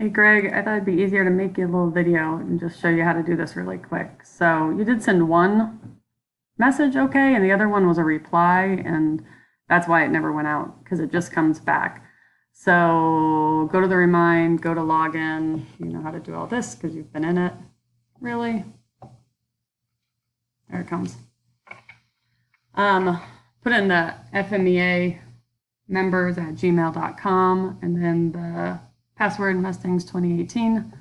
Hey Greg, I thought it'd be easier to make you a little video and just show you how to do this really quick. So you did send one message, okay, and the other one was a reply, and that's why it never went out because it just comes back. So go to the remind, go to login. You know how to do all this because you've been in it. Really? There it comes. Put in the FMEA members at gmail.com and then the password Mustangs 2018.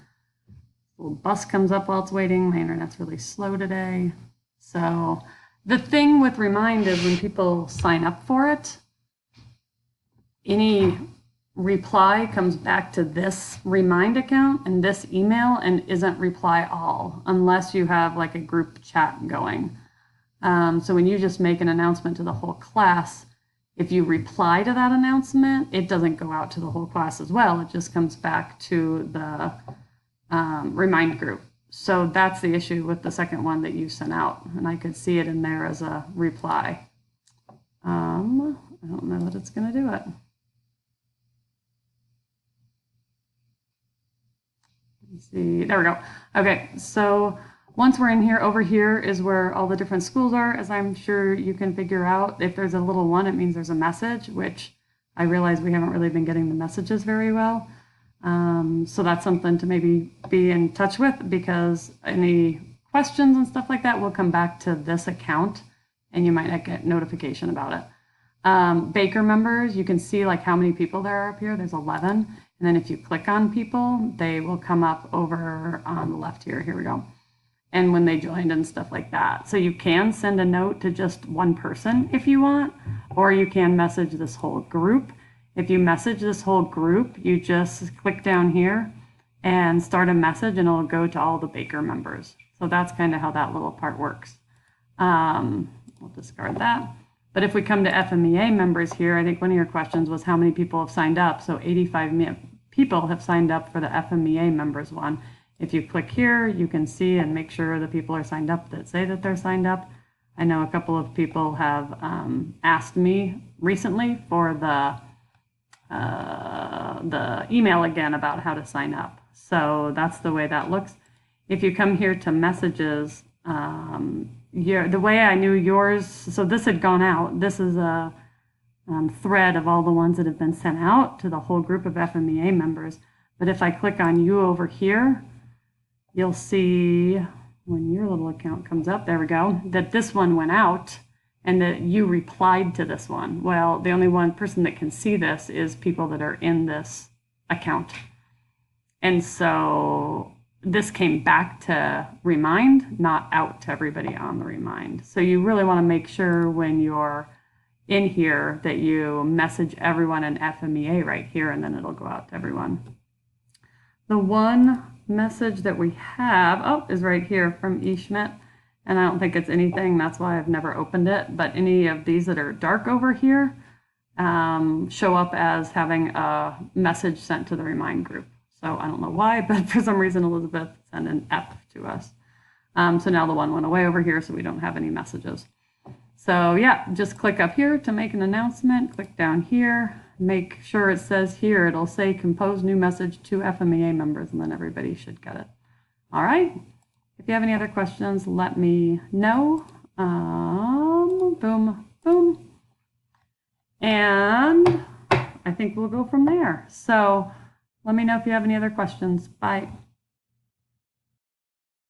Little bus comes up while it's waiting. My internet's really slow today. So the thing with Remind is when people sign up for it, any reply comes back to this Remind account and this email and isn't reply all unless you have like a group chat going. So when you just make an announcement to the whole class, if you reply to that announcement, it doesn't go out to the whole class as well. It just comes back to the Remind group. So that's the issue with the second one that you sent out. And I could see it in there as a reply. I don't know that it's going to do it. Let's see. There we go. Okay, so once we're in here, over here is where all the different schools are, as I'm sure you can figure out. If there's a little one, it means there's a message, which I realize we haven't really been getting the messages very well. So that's something to maybe be in touch with, because any questions and stuff like that will come back to this account and you might not get notification about it. Baker members, you can see like how many people there are up here. There's 11. And then if you click on people, they will come up over on the left here. Here we go. And when they joined and stuff like that. So you can send a note to just one person if you want, or you can message this whole group. If you message this whole group, you just click down here and start a message and it'll go to all the Baker members. So that's kind of how that little part works. We'll discard that. But if we come to FMEA members here, I think one of your questions was how many people have signed up. So 85 people have signed up for the FMEA members one. If you click here, you can see and make sure the people are signed up that say that they're signed up. I know a couple of people have asked me recently for the email again about how to sign up. So that's the way that looks. If you come here to messages, the way I knew yours, so this had gone out. This is a thread of all the ones that have been sent out to the whole group of FMEA members. But if I click on you over here, you'll see when your little account comes up, there we go, that this one went out and that you replied to this one. Well, the only one person that can see this is people that are in this account. And so this came back to Remind, not out to everybody on the Remind. So you really want to make sure when you're in here that you message everyone in FMEA right here, and then it'll go out to everyone. The one message that we have, is right here from E. Schmidt, and I don't think it's anything, that's why I've never opened it, but any of these that are dark over here show up as having a message sent to the Remind group. So I don't know why, but for some reason Elizabeth sent an F to us. So now the one went away over here, so we don't have any messages. So yeah, just click up here to make an announcement, click down here, make sure it says here, it'll say compose new message to FMEA members, and then everybody should get it. All right, if you have any other questions, let me know. Boom, boom. And I think we'll go from there. So let me know if you have any other questions. Bye.